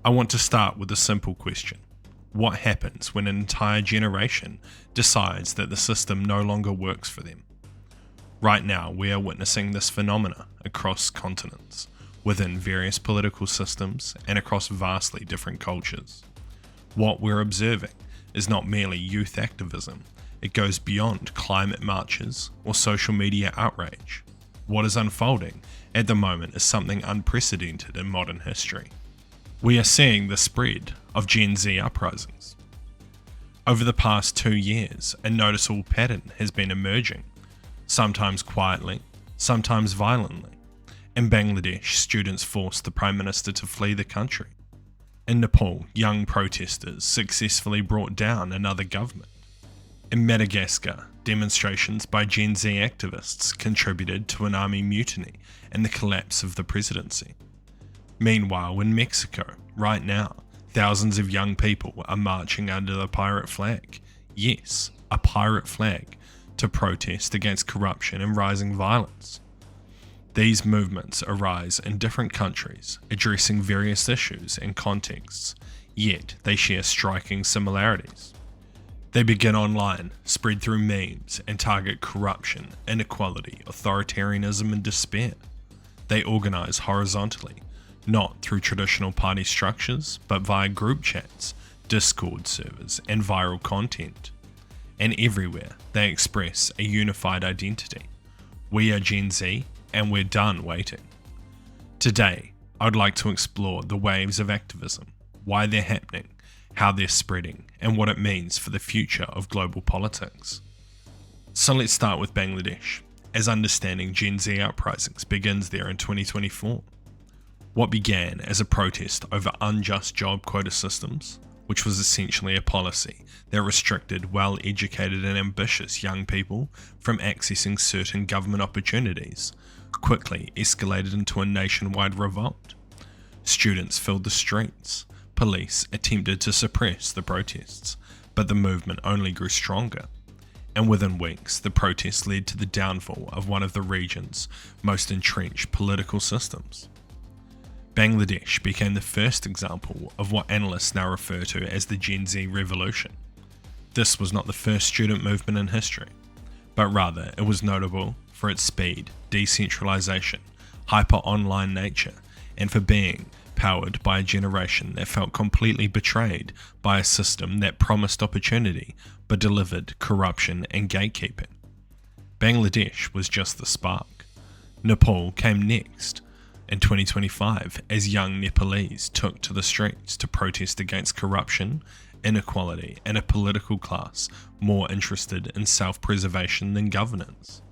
I want to start with a simple question. What happens when an entire generation decides that the system no longer works for them? Right now, we are witnessing this phenomena across continents, within various political systems, and across vastly different cultures. What we're observing is not merely youth activism, it goes beyond climate marches or social media outrage. What is unfolding at the moment is something unprecedented in modern history. We are seeing the spread of Gen Z uprisings. Over the past 2 years, a noticeable pattern has been emerging, sometimes quietly, sometimes violently. In Bangladesh, students forced the Prime Minister to flee the country. In Nepal, young protesters successfully brought down another government. In Madagascar, demonstrations by Gen Z activists contributed to an army mutiny and the collapse of the presidency. Meanwhile, in Mexico, right now, thousands of young people are marching under the pirate flag. Yes, a pirate flag, to protest against corruption and rising violence. These movements arise in different countries, addressing various issues and contexts, yet they share striking similarities. They begin online, spread through memes, and target corruption, inequality, authoritarianism, and despair. They organize horizontally, not through traditional party structures, but via group chats, Discord servers, and viral content. And everywhere, they express a unified identity. We are Gen Z, and we're done waiting. Today, I'd like to explore the waves of activism, why they're happening, how they're spreading, and what it means for the future of global politics. So let's start with Bangladesh, as understanding Gen Z uprisings begins there in 2024. What began as a protest over unjust job quota systems, which was essentially a policy that restricted well-educated and ambitious young people from accessing certain government opportunities, quickly escalated into a nationwide revolt. Students filled the streets. Police attempted to suppress the protests, but the movement only grew stronger. And within weeks, the protests led to the downfall of one of the region's most entrenched political systems. Bangladesh became the first example of what analysts now refer to as the Gen Z revolution. This was not the first student movement in history, but rather it was notable for its speed, decentralization, hyper-online nature, and for being powered by a generation that felt completely betrayed by a system that promised opportunity but delivered corruption and gatekeeping. Bangladesh was just the spark. Nepal came next in 2025 as young Nepalese took to the streets to protest against corruption, inequality, and a political class more interested in self-preservation than governance.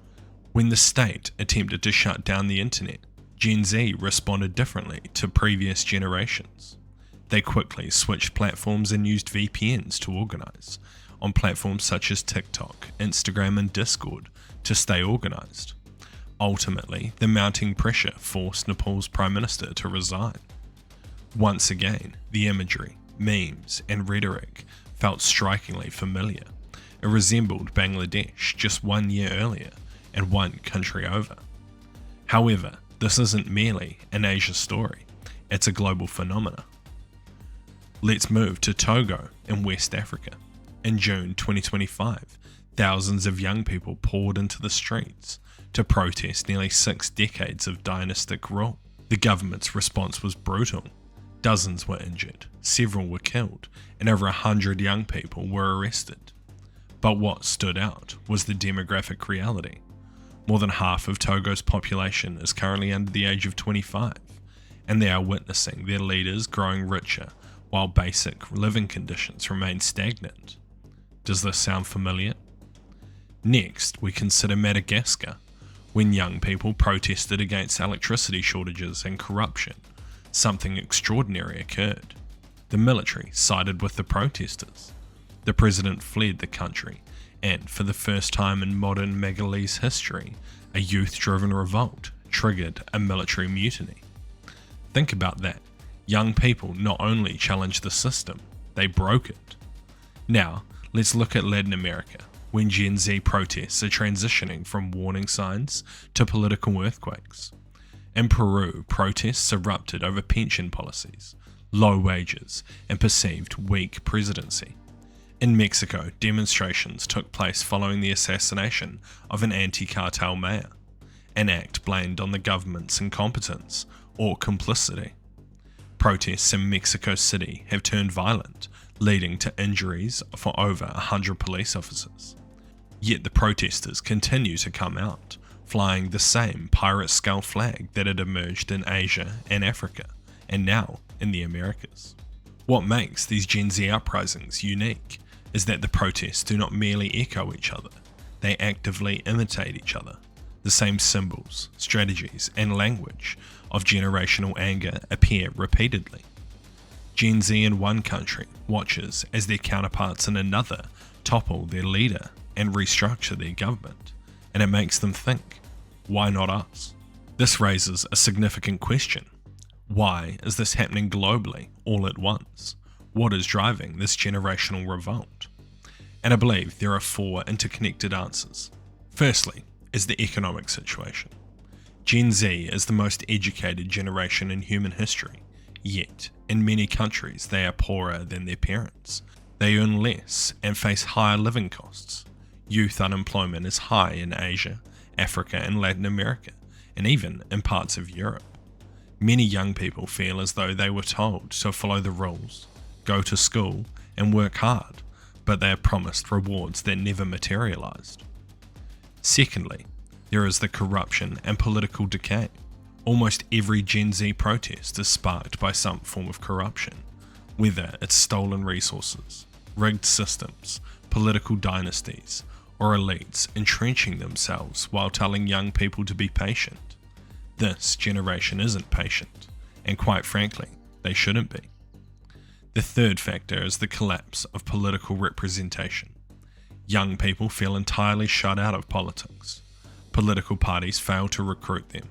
When the state attempted to shut down the internet, Gen Z responded differently to previous generations. They quickly switched platforms and used VPNs to organize, on platforms such as TikTok, Instagram, and Discord, to stay organized. Ultimately, the mounting pressure forced Nepal's Prime Minister to resign. Once again, the imagery, memes, and rhetoric felt strikingly familiar. It resembled Bangladesh just 1 year earlier and one country over. However, this isn't merely an Asia story, it's a global phenomenon. Let's move to Togo in West Africa. In June 2025, thousands of young people poured into the streets to protest nearly 6 decades of dynastic rule. The government's response was brutal. Dozens were injured, several were killed, and over 100 young people were arrested. But what stood out was the demographic reality. More than half of Togo's population is currently under the age of 25, and they are witnessing their leaders growing richer while basic living conditions remain stagnant. Does this sound familiar? Next, we consider Madagascar, when young people protested against electricity shortages and corruption. Something extraordinary occurred. The military sided with the protesters. The president fled the country, and for the first time in modern Magalese history, a youth-driven revolt triggered a military mutiny. Think about that. Young people not only challenged the system, they broke it. Now, let's look at Latin America, when Gen Z protests are transitioning from warning signs to political earthquakes. In Peru, protests erupted over pension policies, low wages, and perceived weak presidency. In Mexico, demonstrations took place following the assassination of an anti-cartel mayor, an act blamed on the government's incompetence or complicity. Protests in Mexico City have turned violent, leading to injuries for over 100 police officers. Yet the protesters continue to come out, flying the same pirate skull flag that had emerged in Asia and Africa, and now in the Americas. What makes these Gen Z uprisings unique is that the protests do not merely echo each other, they actively imitate each other. The same symbols, strategies, and language of generational anger appear repeatedly. Gen Z in one country watches as their counterparts in another topple their leader and restructure their government, and it makes them think, why not us? This raises a significant question. Why is this happening globally all at once? What is driving this generational revolt? And I believe there are 4 interconnected answers. Firstly, is the economic situation. Gen Z is the most educated generation in human history, yet in many countries they are poorer than their parents. They earn less and face higher living costs. Youth unemployment is high in Asia, Africa and Latin America, and even in parts of Europe. Many young people feel as though they were told to follow the rules, go to school and work hard, but they are promised rewards that never materialized. Secondly, there is the corruption and political decay. Almost every Gen Z protest is sparked by some form of corruption, whether it's stolen resources, rigged systems, political dynasties, or elites entrenching themselves while telling young people to be patient. This generation isn't patient, and quite frankly, they shouldn't be. The third factor is the collapse of political representation. Young people feel entirely shut out of politics. Political parties fail to recruit them.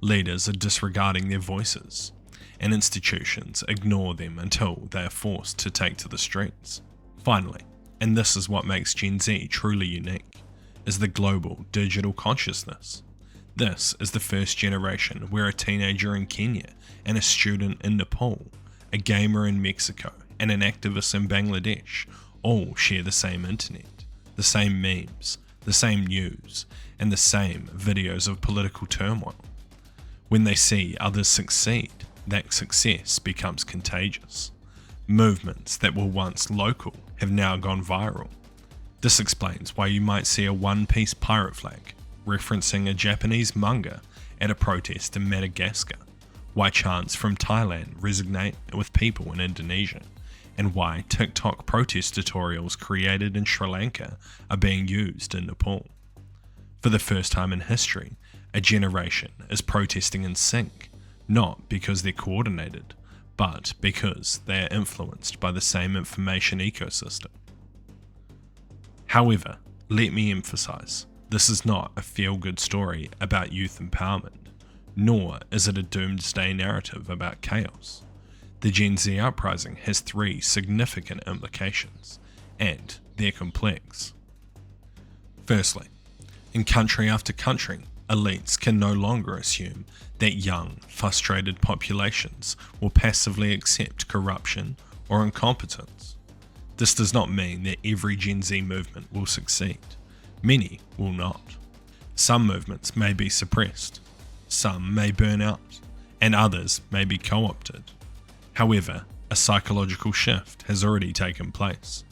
Leaders are disregarding their voices, and institutions ignore them until they are forced to take to the streets. Finally, and this is what makes Gen Z truly unique, is the global digital consciousness. This is the first generation where a teenager in Kenya and a student in Nepal, a gamer in Mexico and an activist in Bangladesh all share the same internet, the same memes, the same news, and the same videos of political turmoil. When they see others succeed, that success becomes contagious. Movements that were once local have now gone viral. This explains why you might see a one-piece pirate flag referencing a Japanese manga at a protest in Madagascar, why chants from Thailand resonate with people in Indonesia, and why TikTok protest tutorials created in Sri Lanka are being used in Nepal. For the first time in history, a generation is protesting in sync, not because they're coordinated, but because they are influenced by the same information ecosystem. However, let me emphasize, this is not a feel-good story about youth empowerment, nor is it a doomsday narrative about chaos. The Gen Z uprising has 3 significant implications, and they're complex. Firstly, in country after country, elites can no longer assume that young, frustrated populations will passively accept corruption or incompetence. This does not mean that every Gen Z movement will succeed. Many will not. Some movements may be suppressed, some may burn out, and others may be co-opted. However, a psychological shift has already taken place.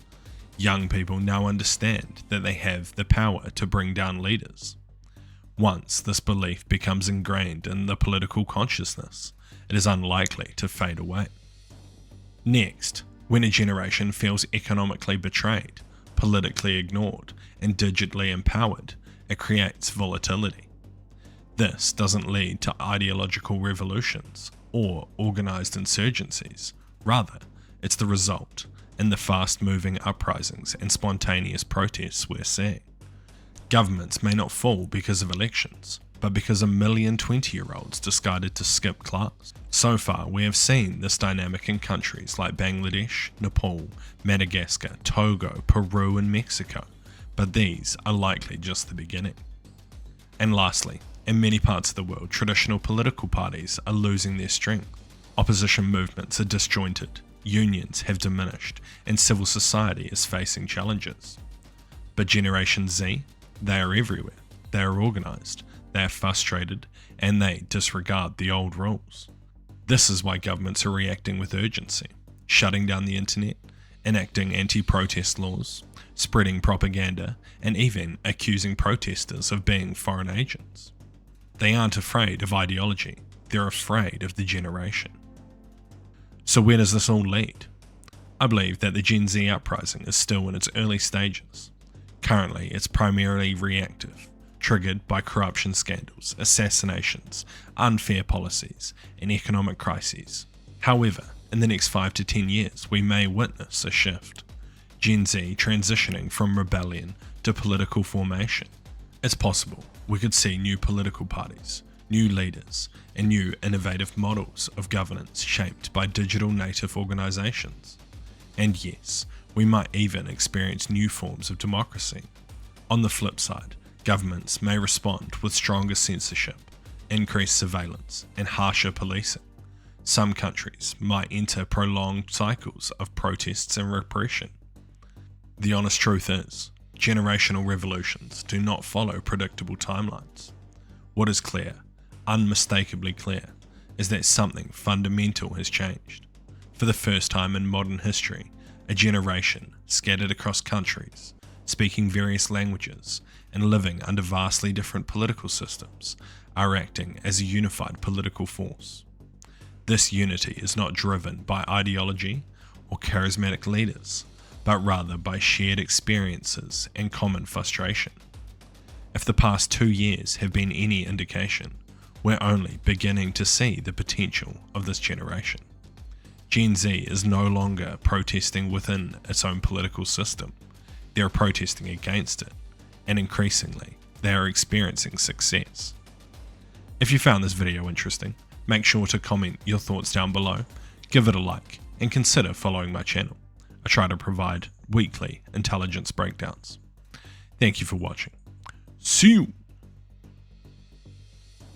Young people now understand that they have the power to bring down leaders. Once this belief becomes ingrained in the political consciousness, it is unlikely to fade away. Next, when a generation feels economically betrayed, politically ignored, and digitally empowered, it creates volatility. This doesn't lead to ideological revolutions or organized insurgencies. Rather, it's the result in the fast-moving uprisings and spontaneous protests we're seeing. Governments may not fall because of elections, but because a million 20-year-olds decided to skip class. So far, we have seen this dynamic in countries like Bangladesh, Nepal, Madagascar, Togo, Peru, and Mexico, but these are likely just the beginning. And lastly, in many parts of the world, traditional political parties are losing their strength. Opposition movements are disjointed, unions have diminished, and civil society is facing challenges. But Generation Z, they are everywhere. They are organised, they are frustrated, and they disregard the old rules. This is why governments are reacting with urgency, shutting down the internet, enacting anti-protest laws, spreading propaganda, and even accusing protesters of being foreign agents. They aren't afraid of ideology, they're afraid of the generation. So where does this all lead? I believe that the Gen Z uprising is still in its early stages. Currently, it's primarily reactive, triggered by corruption scandals, assassinations, unfair policies, and economic crises. However, in the next 5 to 10 years, we may witness a shift. Gen Z transitioning from rebellion to political formation. It's possible we could see new political parties, new leaders, and new innovative models of governance shaped by digital native organisations. And yes, we might even experience new forms of democracy. On the flip side, governments may respond with stronger censorship, increased surveillance, and harsher policing. Some countries might enter prolonged cycles of protests and repression. The honest truth is, generational revolutions do not follow predictable timelines. What is clear, unmistakably clear, is that something fundamental has changed. For the first time in modern history, a generation scattered across countries, speaking various languages, and living under vastly different political systems, are acting as a unified political force. This unity is not driven by ideology or charismatic leaders, but rather by shared experiences and common frustration. If the past 2 years have been any indication, we're only beginning to see the potential of this generation. Gen Z is no longer protesting within its own political system. They are protesting against it, and increasingly, they are experiencing success. If you found this video interesting, make sure to comment your thoughts down below, give it a like, and consider following my channel. I try to provide weekly intelligence breakdowns. Thank you for watching. See you!